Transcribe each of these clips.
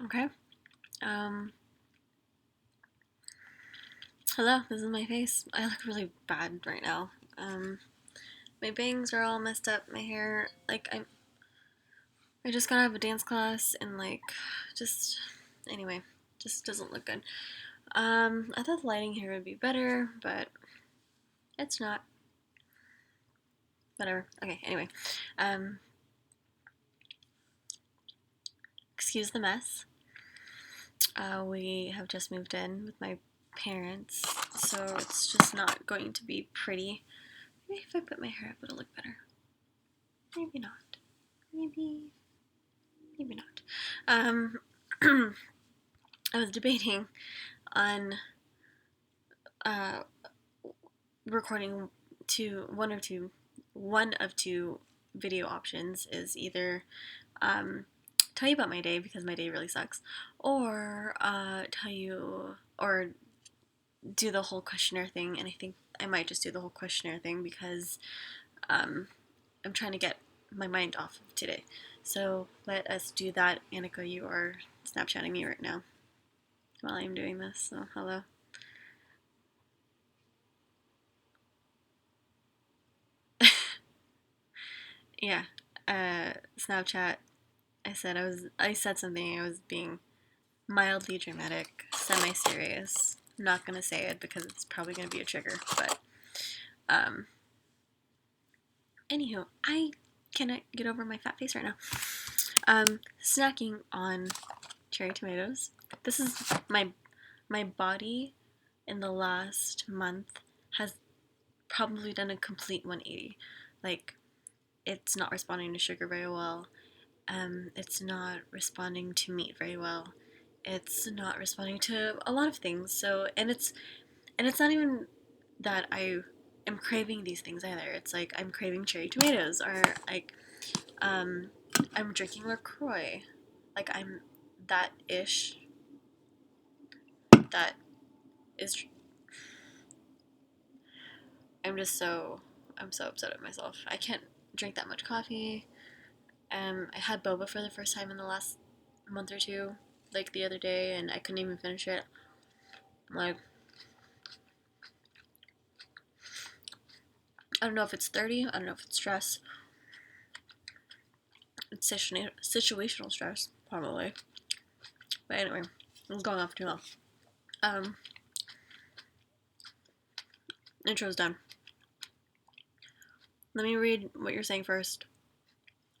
Okay. Hello, this is my face. I look really bad right now. My bangs are all messed up. My hair, I just got out of a dance class and just, anyway, just doesn't look good. I thought the lighting here would be better, but it's not. Whatever. Okay, anyway. Um, Excuse the mess. We have just moved in with my parents, so it's just not going to be pretty. Maybe if I put my hair up, it'll look better. Maybe not. Maybe not. I was debating on uh, recording one of two video options is either tell you about my day because my day really sucks, or tell you or do the whole questionnaire thing. And I think I might just do the whole questionnaire thing because I'm trying to get my mind off of today. So let us do that. Annika, you are Snapchatting me right now while I'm doing this, so hello. Yeah, Snapchat. I said something. I was being mildly dramatic, semi-serious. I'm not gonna say it because it's probably gonna be a trigger. But um, anywho, I cannot get over my fat face right now. Snacking on cherry tomatoes. This is my body in the last month has probably done a complete 180. Like, it's not responding to sugar very well. It's not responding to meat very well. It's not responding to a lot of things. So, and it's not even that I am craving these things either. It's like I'm craving cherry tomatoes, or like um, I'm drinking LaCroix. Like I'm that ish. That is. I'm so upset at myself. I can't drink that much coffee. I had boba for the first time in the last month or two, like the other day, and I couldn't even finish it. Like, I don't know if it's 30, I don't know if it's stress. It's situational stress, probably. But anyway, it's going off too long. Um, Intro's done. Let me read what you're saying first,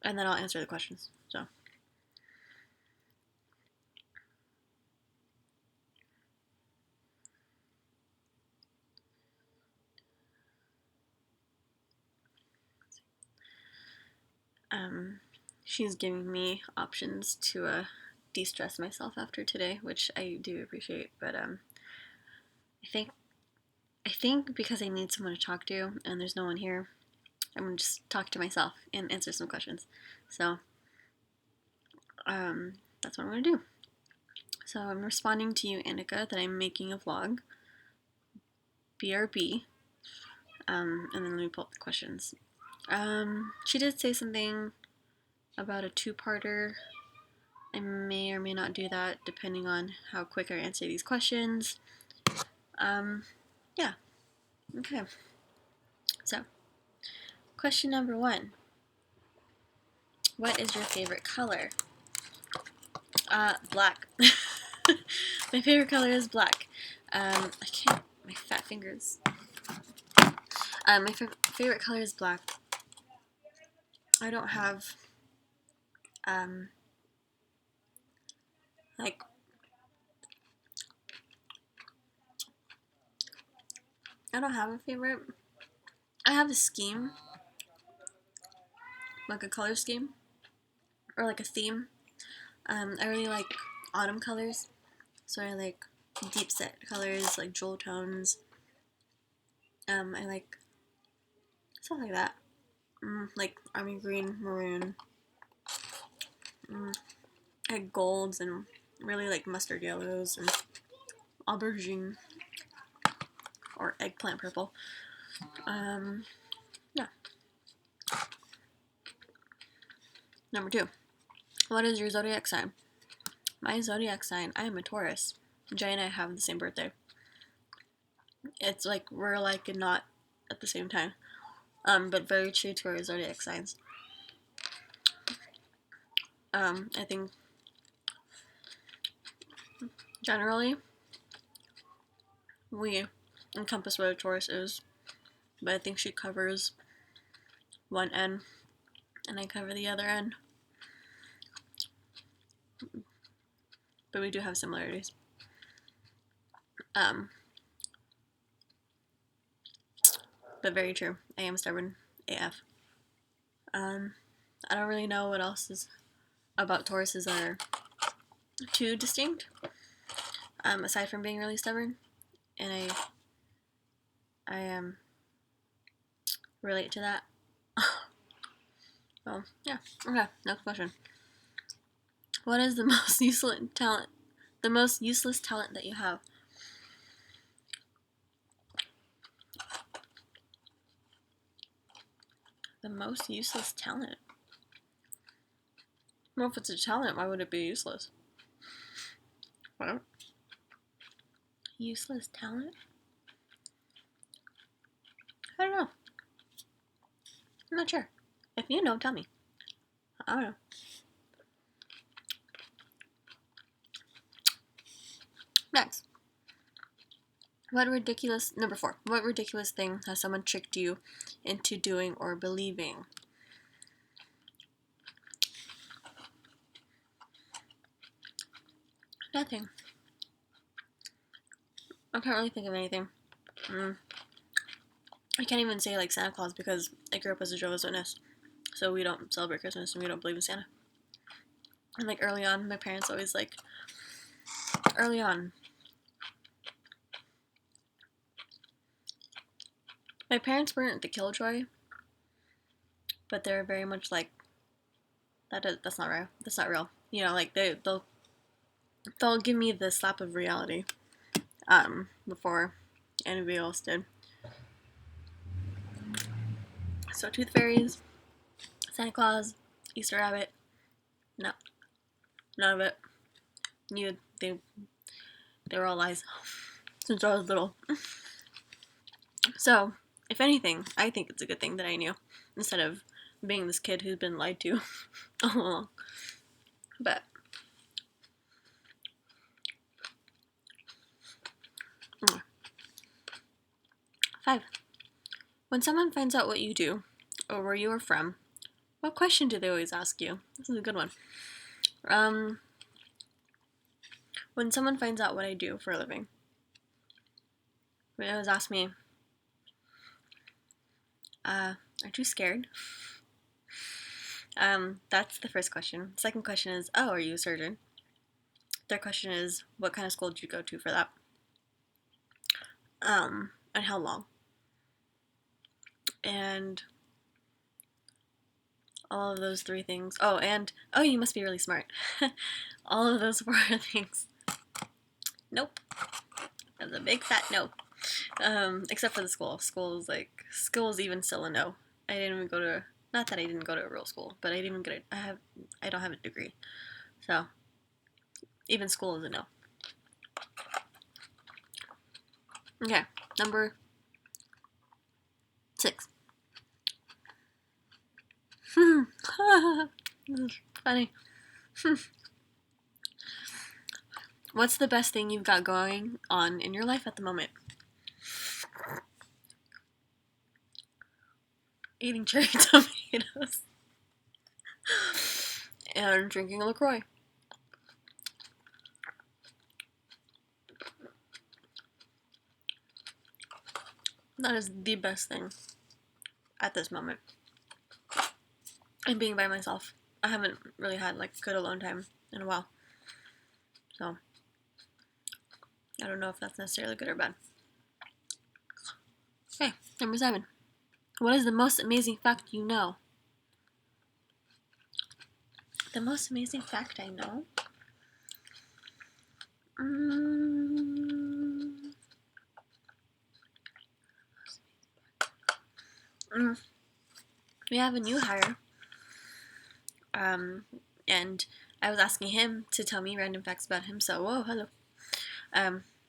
and then I'll answer the questions. So, she's giving me options to de-stress myself after today, which I do appreciate. But I think I think because I need someone to talk to, and there's no one here, I'm gonna just talk to myself and answer some questions. So, that's what I'm gonna do. So I'm responding to you, Annika, that I'm making a vlog. BRB. And then let me pull up the questions. She did say something about a two-parter. I may or may not do that depending on how quick I answer these questions. Yeah. Okay. So, question number 1. What is your favorite color? Black. My favorite color is black. I can't. My fat fingers. My favorite color is black. I don't have like I don't have a favorite. I have a scheme, like a color scheme, or like a theme. I really like autumn colors, so I like deep set colors like jewel tones. I like stuff like that, like army green, maroon, like golds, and really like mustard yellows and aubergine or eggplant purple. Yeah. Number 2. What is your zodiac sign? My zodiac sign, I am a Taurus. Jay and I have the same birthday. It's like we're like not at the same time. But very true to our zodiac signs. I think generally we encompass what a Taurus is, but I think she covers one end and I cover the other end. But we do have similarities. But very true. I am stubborn AF. I don't really know what else is about Tauruses that are too distinct. Aside from being really stubborn, and I relate to that. Well, yeah. Okay. Next question. What is the most useless talent? The most useless talent that you have? The most useless talent? Well, if it's a talent, why would it be useless? What? Useless talent? I don't know. I'm not sure. If you know, tell me. I don't know. Next. Number 4. What ridiculous thing has someone tricked you into doing or believing? Nothing. I can't really think of anything. I can't even say like Santa Claus because I grew up as a Jehovah's Witness. So we don't celebrate Christmas and we don't believe in Santa. And like early on, my parents always like, my parents weren't the killjoy, but they're very much like, that's not real. That's not real. You know, like they'll give me the slap of reality, before anybody else did. So tooth fairies, Santa Claus, Easter rabbit, no, none of it. They were all lies since I was little. So, if anything, I think it's a good thing that I knew instead of being this kid who's been lied to all along. But 5. When someone finds out what you do or where you are from, what question do they always ask you? This is a good one. When someone finds out what I do for a living, they always ask me, aren't you scared? That's the first question. Second question is, oh, are you a surgeon? Third question is, what kind of school did you go to for that? And how long? And all of those 3 things. Oh, and, oh, you must be really smart. All of those 4 things. Nope. That's a big fat no. Except for the school. School's even still a no. I didn't even go to, not that I didn't go to a real school, but I didn't even get I don't have a degree. So, even school is a no. Okay, number 6. This is funny. What's the best thing you've got going on in your life at the moment? Eating cherry tomatoes. And drinking a LaCroix. That is the best thing at this moment. And being by myself. I haven't really had like good alone time in a while. So, I don't know if that's necessarily good or bad. Okay, number 7. What is the most amazing fact you know? The most amazing fact I know? We have a new hire. And I was asking him to tell me random facts about himself. Whoa, hello.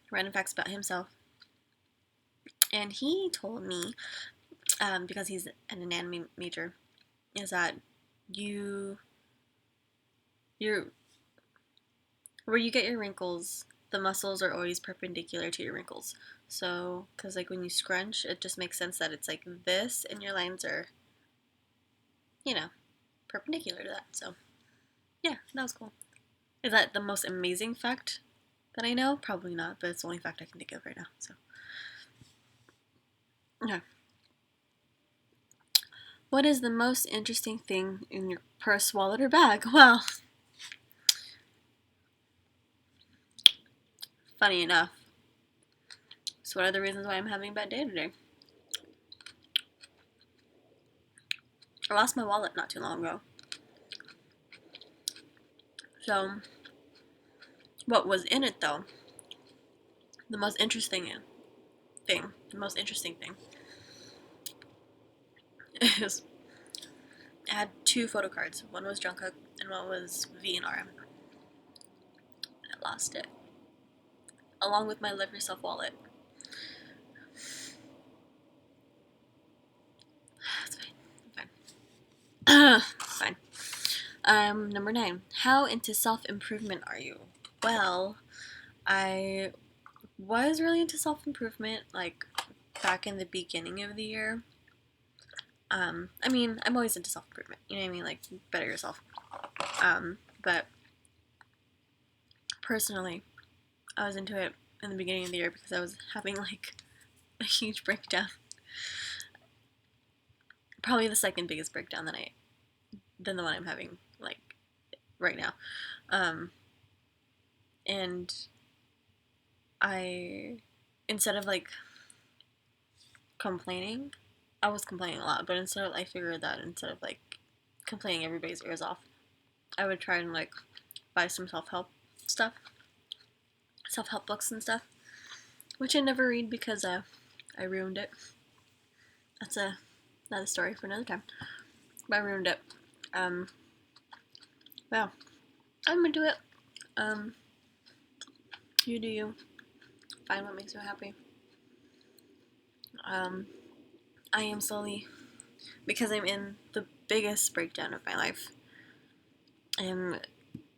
Random facts about himself. And he told me, because he's an anatomy major, is that you're where you get your wrinkles, the muscles are always perpendicular to your wrinkles. So, because like when you scrunch, it just makes sense that it's like this, and your lines are, perpendicular to that. So, yeah, that was cool. Is that the most amazing fact that I know? Probably not, but it's the only fact I can think of right now. So, okay. What is the most interesting thing in your purse, wallet, or bag? Well, funny enough, it's one of the reasons why I'm having a bad day today. I lost my wallet not too long ago. So, what was in it though? The most interesting thing is I had 2 photo cards. One was Jungkook and one was V and RM. I lost it, along with my Live Yourself wallet. It's fine. Fine. Number 9. How into self-improvement are you? Well, I was really into self-improvement, like, back in the beginning of the year. I mean, I'm always into self-improvement, you know what I mean? Like, better yourself. But personally, I was into it in the beginning of the year because I was having, like, a huge breakdown. Probably the second biggest breakdown than the one I'm having, like, right now. And I, instead of, like, complaining, I was complaining a lot, but I figured that instead of, like, complaining everybody's ears off, I would try and, like, buy some self-help books and stuff, which I never read because I ruined it. That's another story for another time. But I ruined it. Well, I'm gonna do it. You do you. Find what makes you happy. I am slowly, because I'm in the biggest breakdown of my life, I am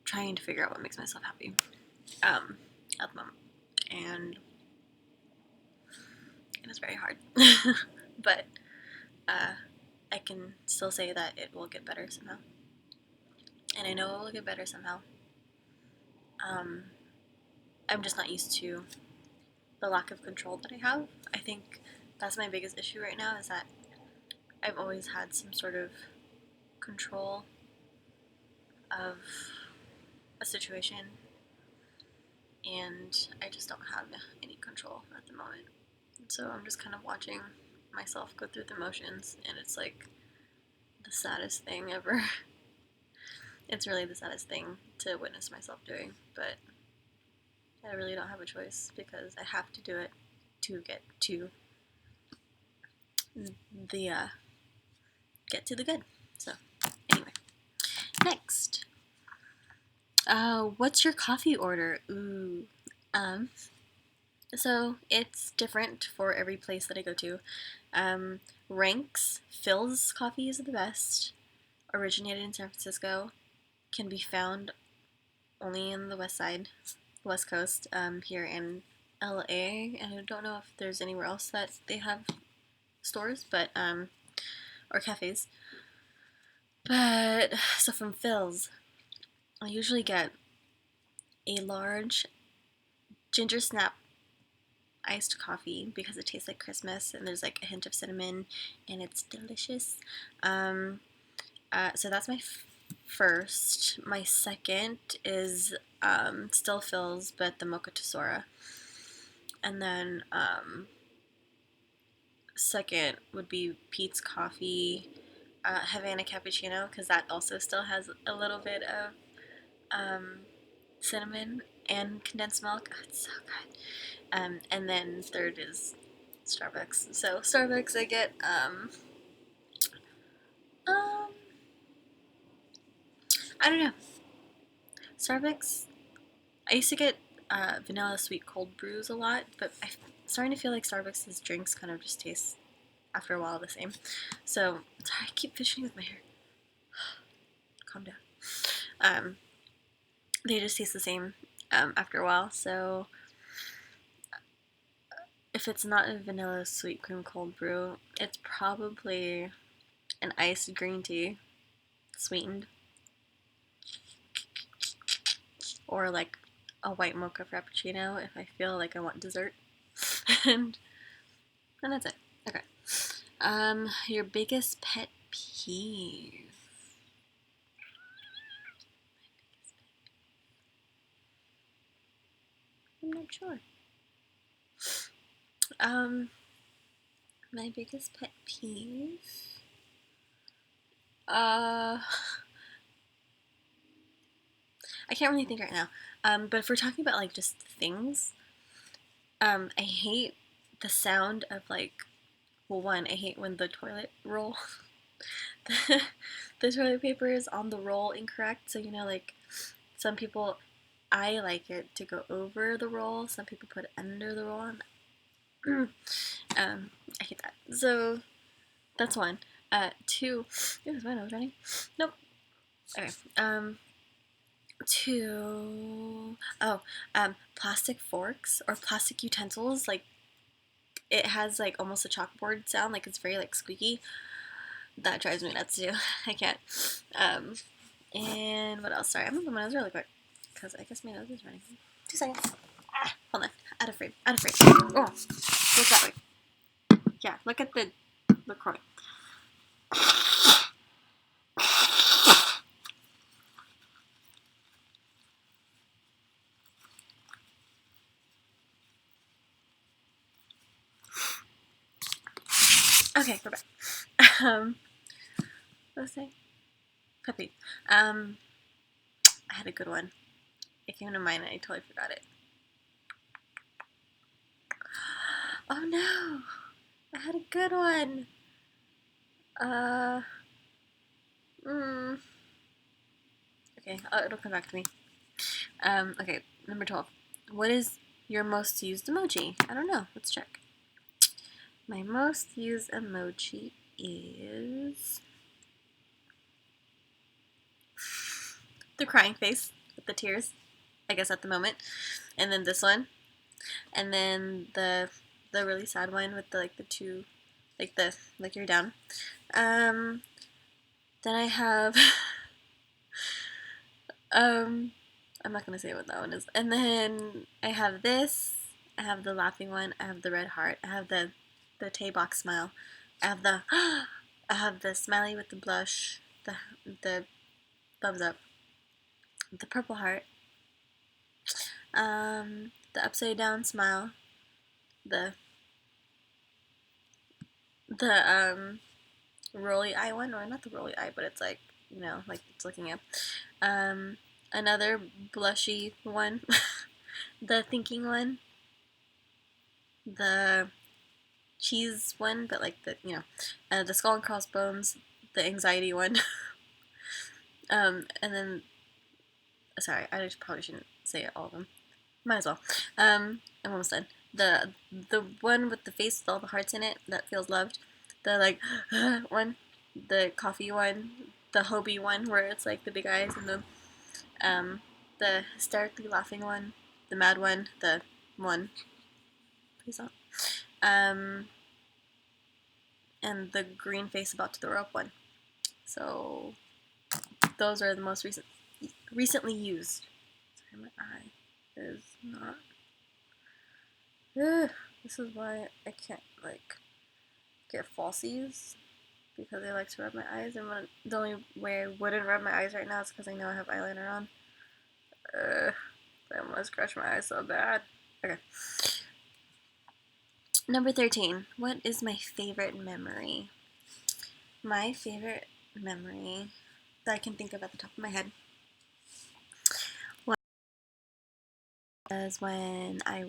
trying to figure out what makes myself happy. At the moment. And it's very hard. But I can still say that it will get better somehow. And I know it will get better somehow. I'm just not used to the lack of control that I have. I think that's my biggest issue right now, is that I've always had some sort of control of a situation, and I just don't have any control at the moment. And so I'm just kind of watching myself go through the motions, and it's like the saddest thing ever. It's really the saddest thing to witness myself doing, but I really don't have a choice because I have to do it to get to the good. So anyway, next, what's your coffee order? Ooh, so it's different for every place that I go to. Ranks Phil's coffee is the best. Originated in San Francisco, can be found only in the West Coast, here in LA, and I don't know if there's anywhere else that they have stores, but or cafes. But so from Phil's, I usually get a large ginger snap iced coffee because it tastes like Christmas and there's like a hint of cinnamon and it's delicious. So that's my first. My second is still Phil's, but the mocha tesora. And then second would be Pete's Coffee Havana Cappuccino, because that also still has a little bit of cinnamon and condensed milk. Oh, it's so good. And then third is Starbucks. So Starbucks, I get I don't know. Starbucks, I used to get vanilla sweet cold brews a lot, but I'm starting to feel like Starbucks' drinks kind of just taste, after a while, the same. So, sorry, I keep fidgeting with my hair. Calm down. They just taste the same after a while, so if it's not a vanilla sweet cream cold brew, it's probably an iced green tea, sweetened, or like a white mocha frappuccino if I feel like I want dessert. and that's it. Okay. Your biggest pet peeve. I'm not sure. My biggest pet peeve. I can't really think right now. But if we're talking about like just things, I hate the sound of like. Well, one, I hate when the toilet roll, the toilet paper is on the roll incorrect. So like some people, I like it to go over the roll. Some people put it under the roll. And, I hate that. So that's one. Two. Is my nose running? Nope. Okay. Two. Oh. Plastic forks or plastic utensils. Like it has like almost a chalkboard sound. Like it's very like squeaky. That drives me nuts too. I can't. And what else? Sorry, I'm gonna put my nose really quick because I guess my nose is running. 2 seconds. Hold on. Out of frame. Out of frame. Oh, look that way. Yeah, look at the LaCroix. Okay, we're back. What was I saying? Puppy. I had a good one. It came to mind and I totally forgot it. Oh no! I had a good one. Okay, it'll come back to me. Okay, number 12. What is your most used emoji? I don't know. Let's check. My most used emoji is the crying face with the tears, I guess at the moment. And then this one. And then the really sad one with the two, like you're down. Then I have I'm not gonna say what that one is. And then I have this. I have the laughing one. I have the red heart. I have the Tay box smile. I have the I have the smiley with the blush. The thumbs up. The purple heart. The upside down smile. The rolly eye one, or not the rolly eye, but it's like like it's looking up. Another blushy one. The thinking one. The cheese one, but like the skull and crossbones, the anxiety one. And then, sorry, I probably shouldn't say all of them. Might as well. I'm almost done. The one with the face with all the hearts in it that feels loved. The like one, the coffee one, the Hobie one where it's like the big eyes, and the hysterically laughing one, the mad one, the one. Please don't. And the green face about to throw up one. So those are the most recently used. Sorry, my eye is not. This is why I can't get falsies, because I like to rub my eyes, and the only way I wouldn't rub my eyes right now is because I know I have eyeliner on. I want to scratch my eyes so bad. Okay. Number 13. What is my favorite memory? My favorite memory that I can think of at the top of my head was when I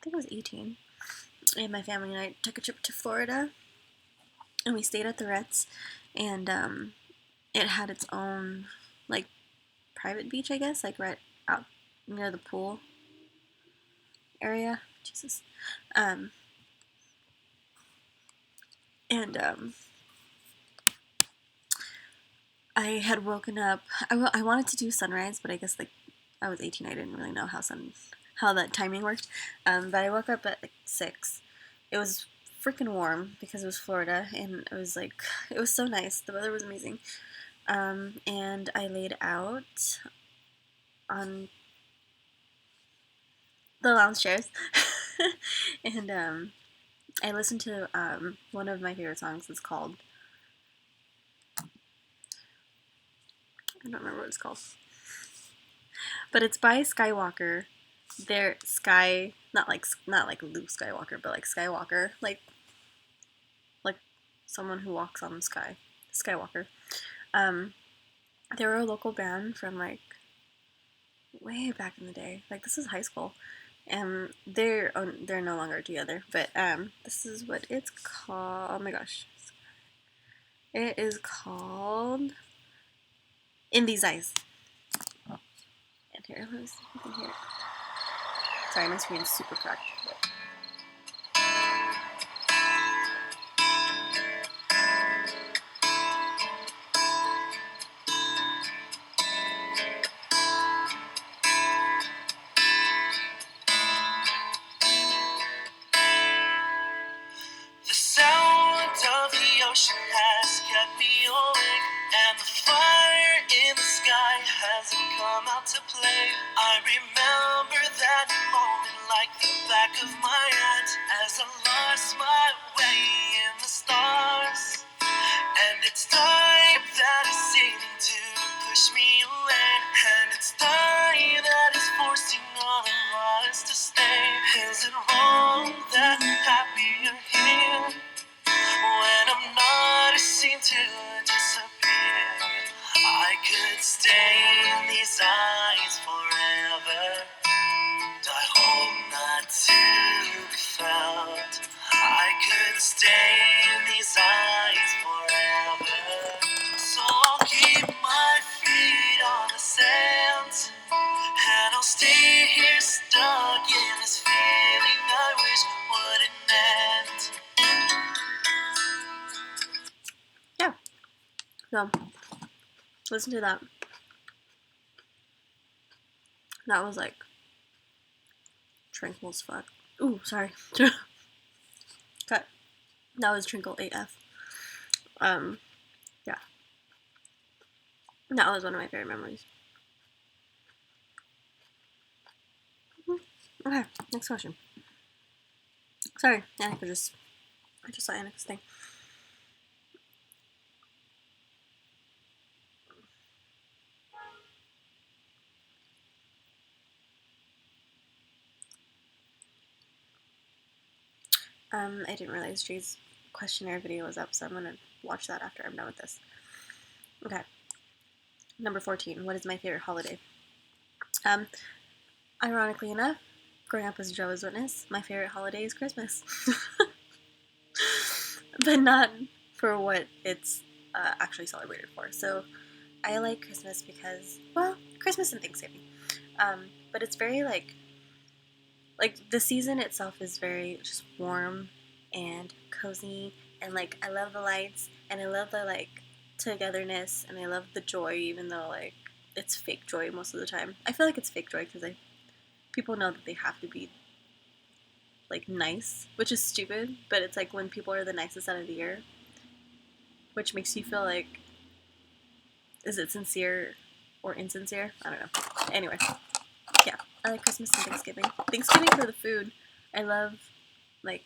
think I was 18, and my family and I took a trip to Florida, and we stayed at the Ritz, and it had its own private beach, I guess, like right out near the pool area. Jesus. And I had woken up. I wanted to do sunrise, but I guess like I was 18. I didn't really know how that timing worked. But I woke up at like 6. It was freaking warm because it was Florida, and it was so nice. The weather was amazing. And I laid out on the lounge chairs, and I listened to one of my favorite songs. It's called, I don't remember what it's called, but it's by Skywalker. They're Sky, not like Luke Skywalker, but like Skywalker, like someone who walks on the sky, Skywalker. They were a local band from like way back in the day. Like this is high school, and they're no longer together. But this is what it's called. Oh my gosh, it is called In These Eyes. And here, let me see if you can hear it. Sorry, my screen's super cracked. But... The sound of the ocean has kept me awake, and the fire in the sky hasn't come out to play. I remember that moment like the back of my hand, as I lost my way in the stars. And it's time that is seeming to push me away, and it's time that is forcing all of us to stay. Is it wrong that I'm happier here when I'm not seen to disappear? I could stay in these eyes forever, and I hope not to be felt. I could stay in these eyes forever, so I'll keep my feet on the sand, and I'll stay here stuck in this feeling I wish wouldn't end. Yeah, so listen to that. That was like tranquil as fuck. Ooh, sorry. Cut. That was Trinkle AF. Yeah. That was one of my favorite memories. Okay, next question. Sorry, I just saw Anika's thing. I didn't realize Jay's questionnaire video was up, so I'm gonna watch that after I'm done with this. Okay. Number 14. What is my favorite holiday? Ironically enough, growing up as a Jehovah's Witness, my favorite holiday is Christmas. But not for what it's actually celebrated for. So I like Christmas because, well, Christmas and Thanksgiving. But it's very like the season itself is very just warm and cozy, and like I love the lights, and I love the like togetherness, and I love the joy, even though like it's fake joy most of the time. I feel like it's fake joy because people know that they have to be like nice, which is stupid, but it's like when people are the nicest out of the year, which makes you feel like, is it sincere or insincere? I don't know. Anyway, yeah, I like Christmas and Thanksgiving. Thanksgiving for the food. I love like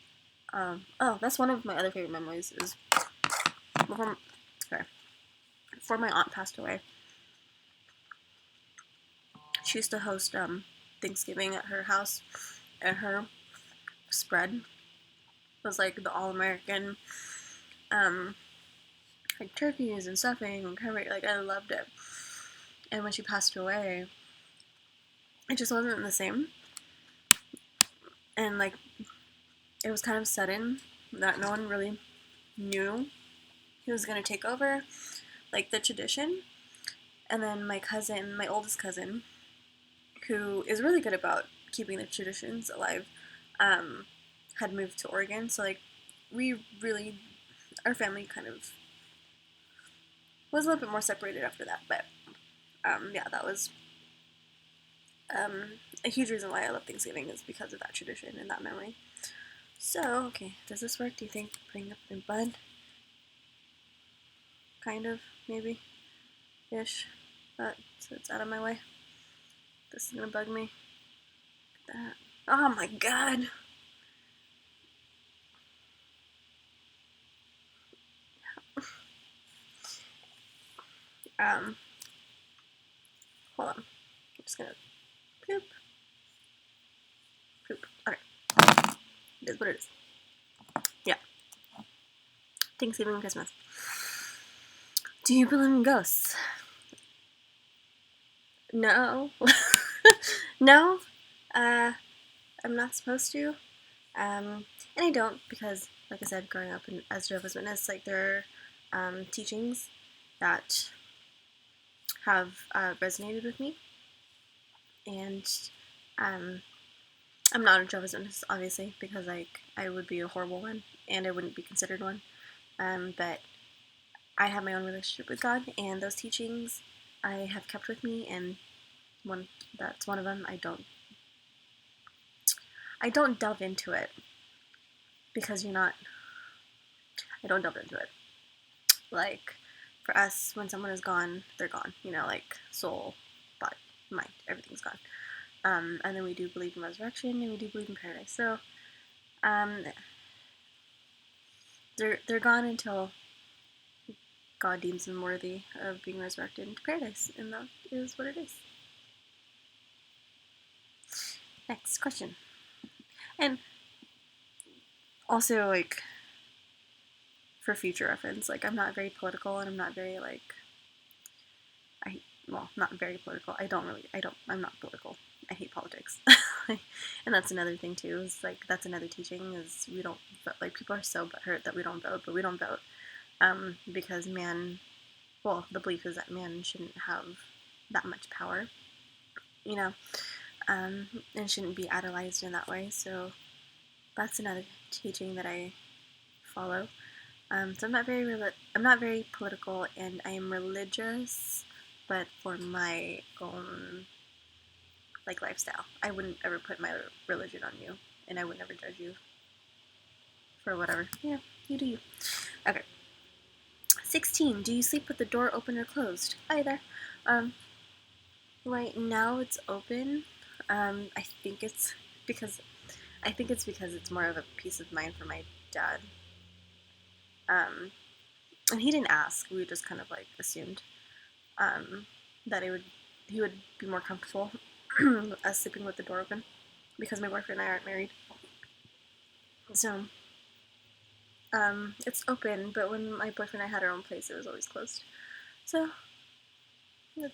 oh, that's one of my other favorite memories is before my aunt passed away. She used to host Thanksgiving at her house, and her spread was like the all-American like turkeys and stuffing and cranberry. Like I loved it. And when she passed away, it just wasn't the same. And like it was kind of sudden that no one really knew he was gonna take over like the tradition. And then my cousin, my oldest cousin, who is really good about keeping the traditions alive, had moved to Oregon. So like we really, our family kind of was a little bit more separated after that. But yeah, that was a huge reason why I love Thanksgiving is because of that tradition and that memory. So, okay, does this work? Do you think? Bring up the bud? Kind of, maybe, ish. But so it's out of my way. This is gonna bug me. That. Oh my god. Hold on. I'm just gonna poop. Poop. Okay. It is what it is. Yeah. Thanksgiving and Christmas. Do you believe in ghosts? No. No. I'm not supposed to. And I don't because, like I said, growing up as Jehovah's Witness, like there are teachings that have resonated with me, and I'm not a Jehovah's Witness, obviously, because like I would be a horrible one, and I wouldn't be considered one. But I have my own relationship with God, and those teachings I have kept with me, and that's one of them. I don't delve into it because I don't delve into it. Like, for us, when someone is gone, they're gone. You know, like soul, body, mind, everything's gone. And then we do believe in resurrection, and we do believe in paradise. So, they're gone until God deems them worthy of being resurrected into paradise, and that is what it is. Next question. And also, like, for future reference, like, I'm not very political, and I'm not very, like, not very political. I'm not political. I hate politics. And that's another thing, too, is, like, that's another teaching, is we don't vote. Like, people are so butthurt that we don't vote, but we don't vote, because the belief is that man shouldn't have that much power, you know, and shouldn't be idolized in that way, so that's another teaching that I follow. So I'm not very political, and I am religious, but for my own, like, lifestyle. I wouldn't ever put my religion on you, and I would never judge you for whatever. Yeah, you do you. Okay. 16. Do you sleep with the door open or closed? Either. Right now it's open. I think it's because it's more of a peace of mind for my dad. And he didn't ask. We just kind of like assumed that he would be more comfortable us sleeping with the door open because my boyfriend and I aren't married. So it's open, but when my boyfriend and I had our own place, it was always closed. So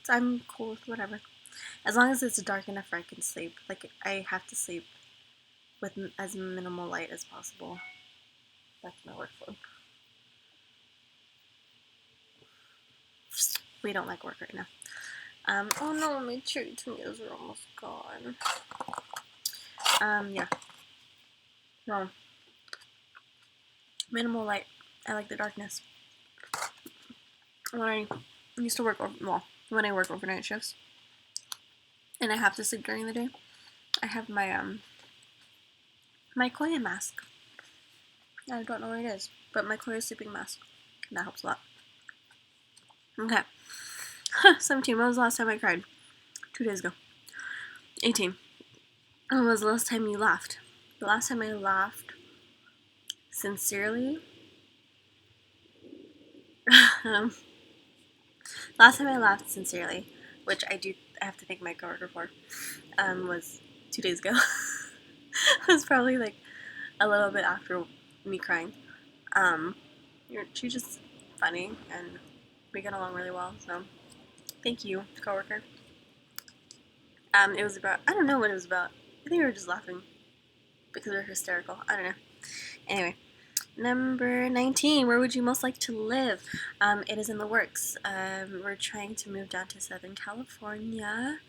I'm cool with whatever, as long as it's dark enough where I can sleep. Like, I have to sleep with as minimal light as possible. That's my workflow. We don't like work right now. Oh no, my cherry tomatoes are almost gone. Yeah. Well, minimal light. I like the darkness. When I used to when I work overnight shifts, and I have to sleep during the day, I have my Koya mask. I don't know what it is, but my Koya sleeping mask. That helps a lot. Okay. 17. When was the last time I cried? 2 days ago. 18. When was the last time you laughed? The last time I laughed sincerely. Last time I laughed sincerely, which I have to thank my coworker for, was 2 days ago. It was probably like a little bit after me crying. She's just funny, and we get along really well, so thank you, coworker. It was about, I don't know what it was about. I think we were just laughing because we were hysterical. I don't know. Anyway, Number 19, where would you most like to live? It is in the works. We're trying to move down to Southern California.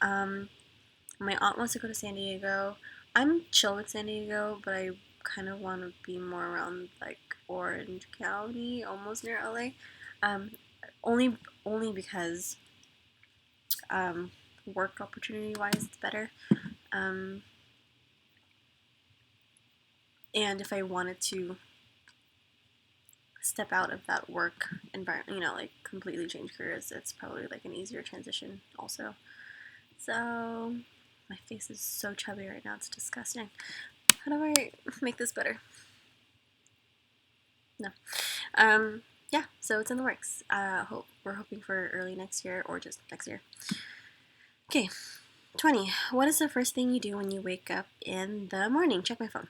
My aunt wants to go to San Diego. I'm chill with San Diego, but I kind of want to be more around like Orange County, almost near LA. Um, only because work opportunity wise, it's better. And if I wanted to step out of that work environment, like completely change careers, it's probably like an easier transition also. So my face is so chubby right now, it's disgusting. How do I make this better? No. Yeah, so it's in the works. We're hoping for early next year or just next year. Okay, 20. What is the first thing you do when you wake up in the morning? Check my phone.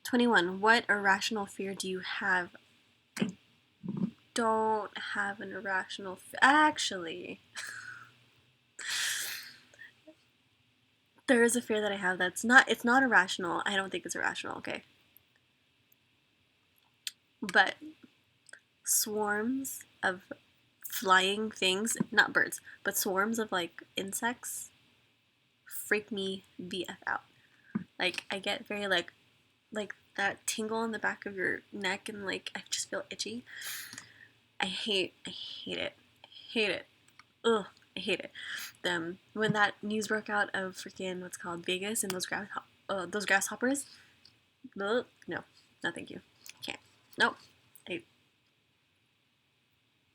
21. What irrational fear do you have? I don't have an irrational fear. Actually, there is a fear that I have it's not irrational. I don't think it's irrational, okay? But swarms of flying things, not birds, but swarms of like insects freak me the F out. Like I get very like that tingle in the back of your neck and like I just feel itchy. I hate it. Hate it. Ugh, I hate it. When that news broke out of freaking what's called Vegas and those grasshoppers. Ugh, no, thank you. Can't. Nope.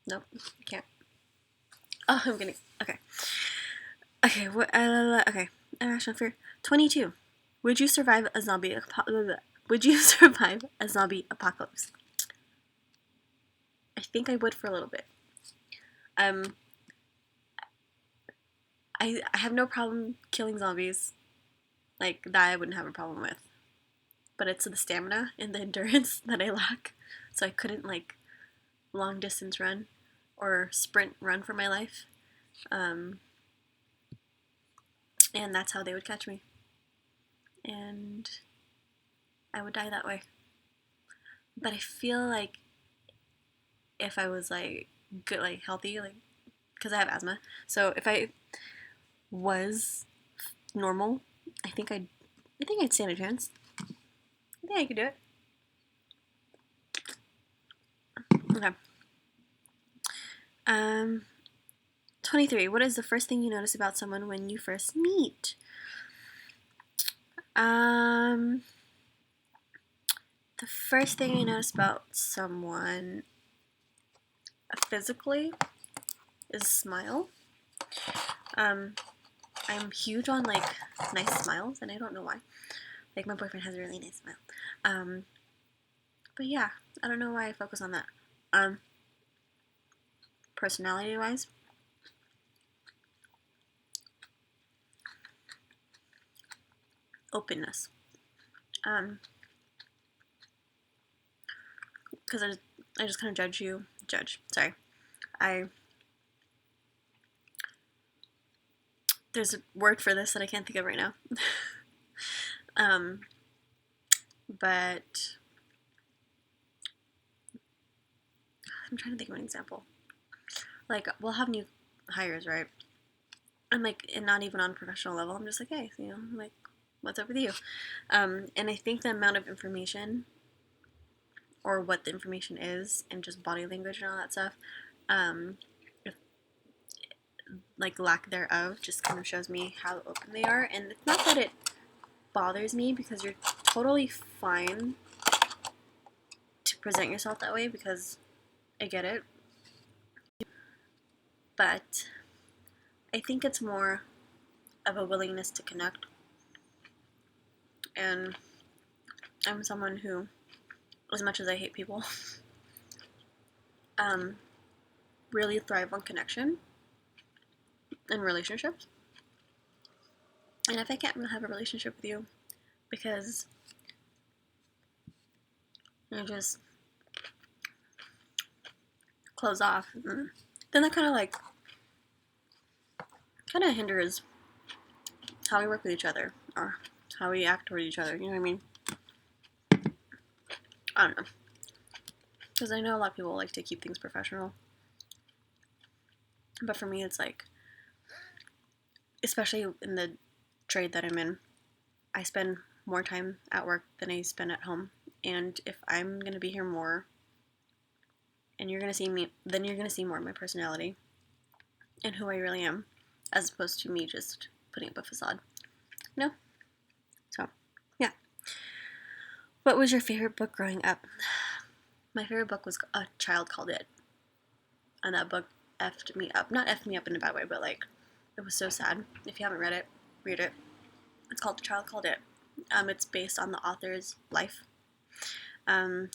Nope. Can't. Oh, I'm gonna. Okay. Okay. What? Okay. Irrational fear. 22. Would you survive a zombie? Would you survive a zombie apocalypse? I think I would for a little bit. I have no problem killing zombies. Like that, I wouldn't have a problem with. But it's the stamina and the endurance that I lack, so I couldn't like long distance run or sprint run for my life. And that's how they would catch me. And I would die that way. But I feel like if I was like good, like healthy, like because I have asthma, so if I was normal, I think I'd stand a chance. I think I could do it. Okay. 23. What is the first thing you notice about someone when you first meet? The first thing I notice about someone physically is a smile. I'm huge on like nice smiles, and I don't know why. Like my boyfriend has a really nice smile. But yeah, I don't know why I focus on that. Personality-wise, openness. Because I just kind of Sorry. There's a word for this that I can't think of right now. But I'm trying to think of an example. Like, we'll have new hires, right? And like, and not even on a professional level. I'm just like, hey, like, what's up with you? And I think the amount of information, or what the information is, and just body language and all that stuff, if, like lack thereof, just kind of shows me how open they are. And it's not that it bothers me, because you're totally fine to present yourself that way, because I get it. But I think it's more of a willingness to connect. And I'm someone who, as much as I hate people, really thrive on connection and relationships. And if I can't have a relationship with you because you're just closed off, then that kind of hinders how we work with each other. or how we act toward each other. You know what I mean? I don't know. Because I know a lot of people like to keep things professional. But for me, it's like, especially in the trade that I'm in, I spend more time at work than I spend at home. And if I'm going to be here more, and you're going to see me, then you're going to see more of my personality and who I really am, as opposed to me just putting up a facade. No? So, yeah. What was your favorite book growing up? My favorite book was A Child Called It. And that book effed me up. Not effed me up in a bad way, but like, it was so sad. If you haven't read it, read it. It's called A Child Called It. It's based on the author's life.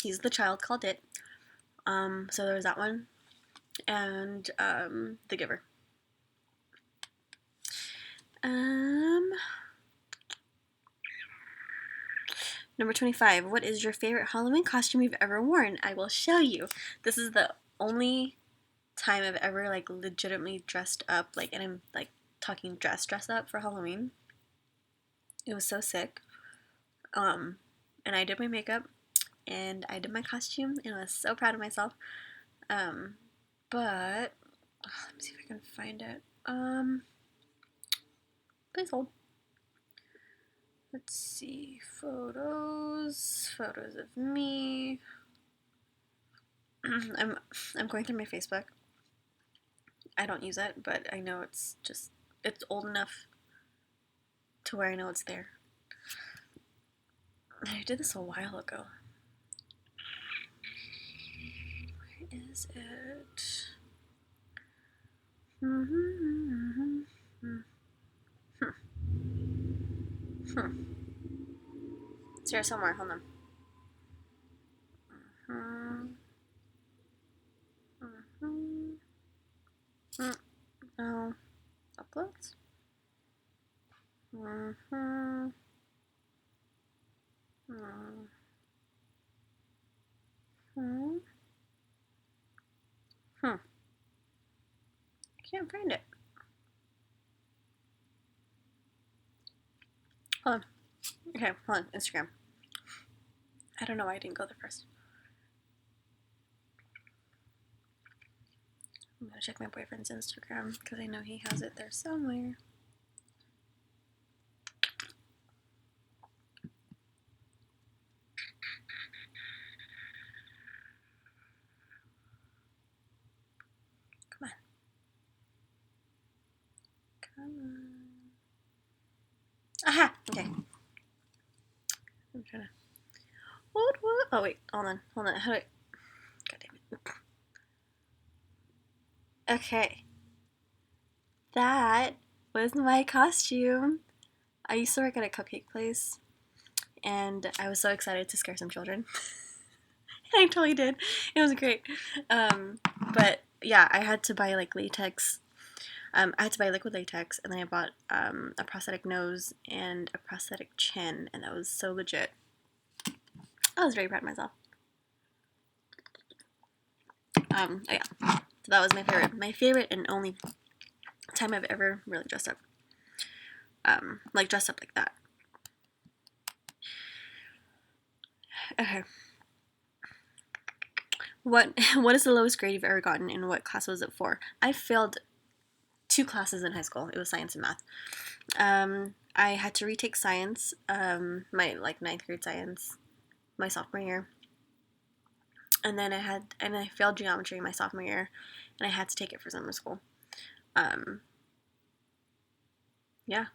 He's the child called it. So there was that one. And The Giver. Number 25. What is your favorite Halloween costume you've ever worn? I will show you. This is the only time I've ever like legitimately dressed up, like, and I'm like talking dress up for Halloween. It was so sick. And I did my makeup and I did my costume and I was so proud of myself. But let me see if I can find it. Please hold. Let's see, photos of me. I'm going through my Facebook. I don't use it, but I know it's old enough to where I know it's there. I did this a while ago. Where is it? It's here somewhere. Hold on. No. Uploads? I can't find it. Hold on. Okay, hold on. Instagram. I don't know why I didn't go there first. I'm gonna check my boyfriend's Instagram because I know he has it there somewhere. Come on. Aha! Okay. I'm trying to. What? Oh, wait. Hold on. How do I. God damn it. Okay. That was my costume. I used to work at a cupcake place, and I was so excited to scare some children. And I totally did. It was great. But yeah, I had to buy like latex. I had to buy liquid latex, and then I bought a prosthetic nose and a prosthetic chin, and that was so legit. I was very proud of myself. Oh yeah, so that was my favorite and only time I've ever really dressed up. Like dressed up like that. Okay. What is the lowest grade you've ever gotten, and what class was it for? I failed 2 classes in high school. It was science and math. I had to retake science, my like 9th grade science, my sophomore year. And then I failed geometry my sophomore year, and I had to take it for summer school. Yeah.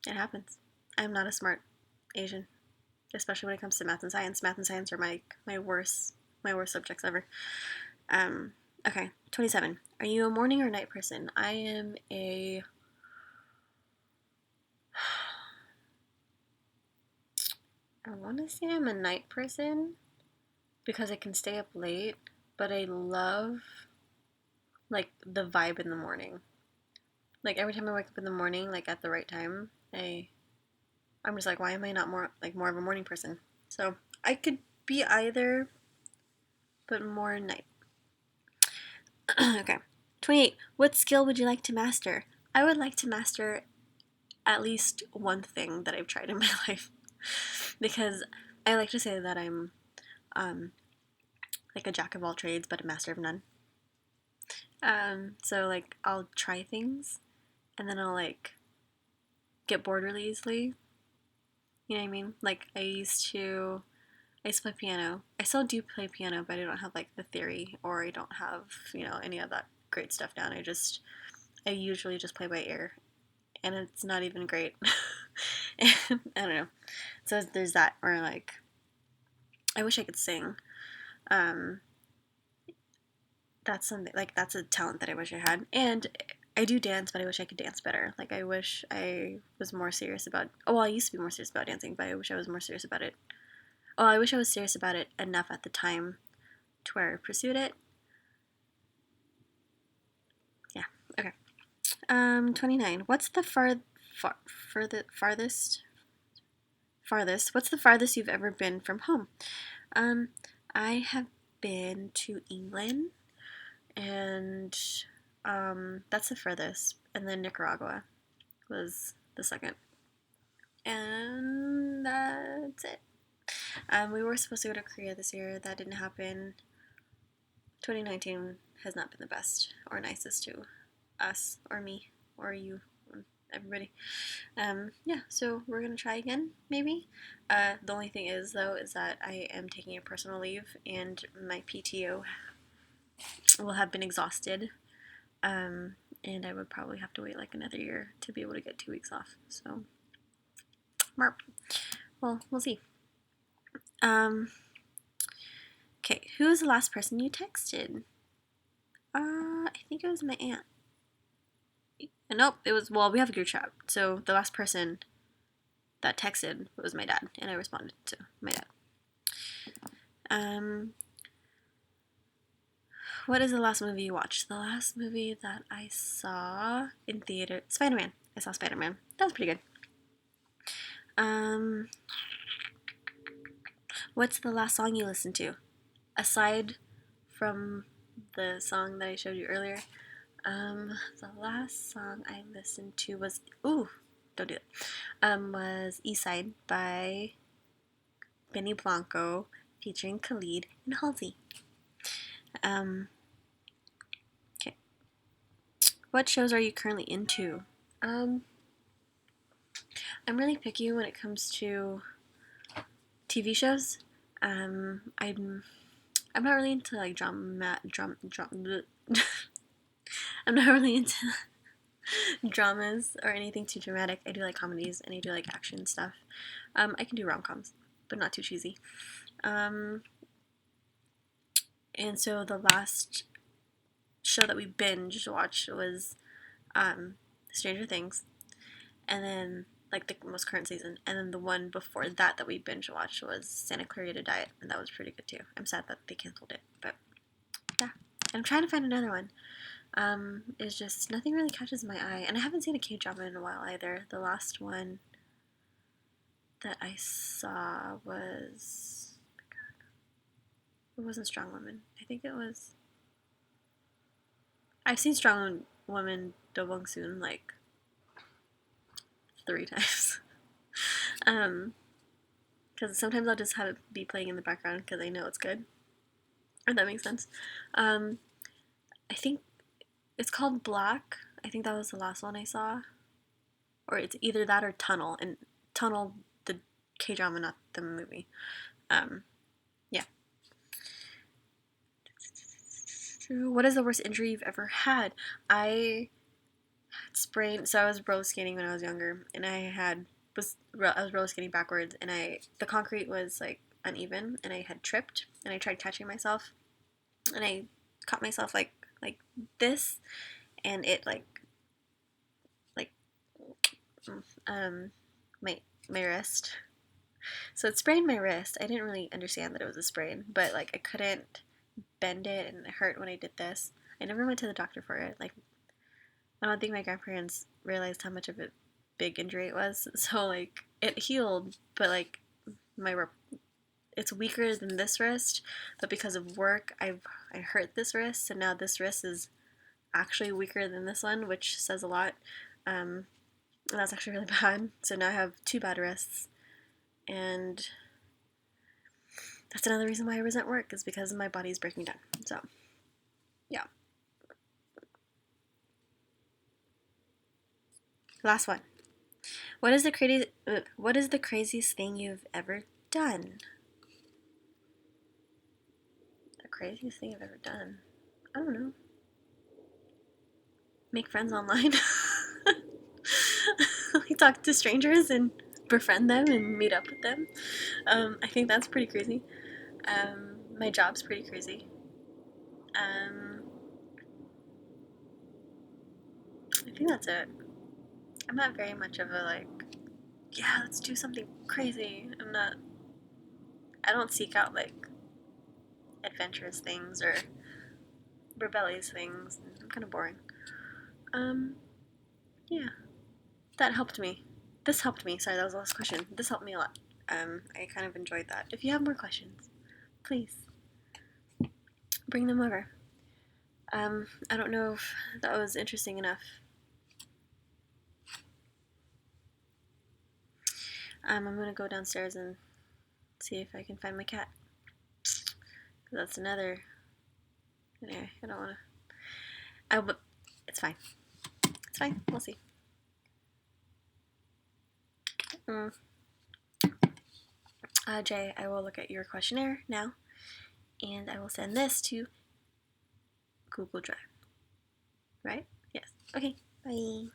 It happens. I'm not a smart Asian, especially when it comes to math and science. Math and science are my worst subjects ever. Okay, 27. Are you a morning or night person? I am a I want to say I'm a night person because I can stay up late, but I love like the vibe in the morning. Like every time I wake up in the morning, like at the right time, I'm just like, why am I not more of a morning person? So I could be either, but more night. Okay. 28. What skill would you like to master? I would like to master at least one thing that I've tried in my life, because I like to say that I'm like a jack of all trades but a master of none. So like I'll try things and then I'll like get bored really easily. You know what I mean? Like I used to play piano. I still do play piano, but I don't have like the theory, or I don't have, any of that great stuff down. I usually just play by ear, and it's not even great. And, I don't know. So there's that, or like I wish I could sing. That's something, like, that's a talent that I wish I had. And I do dance, but I wish I could dance better. Like, I wish I was more serious about, oh, well, I used to be more serious about dancing, but I wish I was more serious about it. Oh, I wish I was serious about it enough at the time to where I pursued it. Yeah, okay. 29. What's the farthest? What's the farthest you've ever been from home? I have been to England, and that's the furthest, and then Nicaragua was the second, and that's it. We were supposed to go to Korea this year. That didn't happen. 2019 has not been the best or nicest to us or me or you, everybody. Yeah, so we're gonna try again, maybe. The only thing is, though, is that I am taking a personal leave, and my PTO will have been exhausted, and I would probably have to wait like another year to be able to get 2 weeks off. So, well, we'll see. Okay, who was the last person you texted? I think it was my aunt. Nope, it was, well, we have a group chat, so the last person that texted was my dad, and I responded to my dad. What is the last movie you watched? The last movie that I saw in theater, Spider-Man. I saw Spider-Man. That was pretty good. What's the last song you listened to? Aside from the song that I showed you earlier, the last song I listened to was, don't do it, was East Side by Benny Blanco featuring Khalid and Halsey. Okay. What shows are you currently into? I'm really picky when it comes to TV shows. I'm not really into like drama. I'm not really into dramas or anything too dramatic. I do like comedies and I do like action stuff. I can do rom-coms, but not too cheesy. And so the last show that we binge watched was Stranger Things, and then like the most current season, and then the one before that we binge watched was Santa Clarita Diet, and that was pretty good too. I'm sad that they canceled it, but yeah, I'm trying to find another one. It's just nothing really catches my eye, and I haven't seen a K-drama in a while either. The last one that I saw was, oh my God, it wasn't Strong Woman. I think it was. I've seen Strong Woman Do Bong Soon like 3 times. Because sometimes I'll just have it be playing in the background because I know it's good. If that makes sense. I think it's called Black. I think that was the last one I saw. Or it's either that or Tunnel. And Tunnel, the K-drama, not the movie. Yeah. What is the worst injury you've ever had? I had sprained, so I was roller skating when I was younger, and I was roller skating backwards, and the concrete was like uneven, and I had tripped, and I tried catching myself, and I caught myself like this, and it my wrist. So it sprained my wrist. I didn't really understand that it was a sprain, but like I couldn't bend it, and it hurt when I did this. I never went to the doctor for it. Like, I don't think my grandparents realized how much of a big injury it was. So like it healed, but like it's weaker than this wrist. But because of work, I hurt this wrist, and now this wrist is actually weaker than this one, which says a lot. And that's actually really bad. So now I have 2 bad wrists. And that's another reason why I resent work, is because my body's breaking down. So, yeah. Last one. What is the craziest thing you've ever done? The craziest thing I've ever done? I don't know. Make friends online. Like, talk to strangers and befriend them and meet up with them. I think that's pretty crazy. My job's pretty crazy. I think that's it. I'm not very much of a, like, yeah, let's do something crazy. I don't seek out, like, adventurous things or rebellious things. I'm kind of boring. Yeah, that helped me. This helped me. Sorry, that was the last question. This helped me a lot. I kind of enjoyed that. If you have more questions, please bring them over. I don't know if that was interesting enough. I'm gonna go downstairs and see if I can find my cat. That's another. Anyway, I don't wanna. But it's fine. It's fine. We'll see. Jay, I will look at your questionnaire now, and I will send this to Google Drive. Right? Yes. Okay. Bye.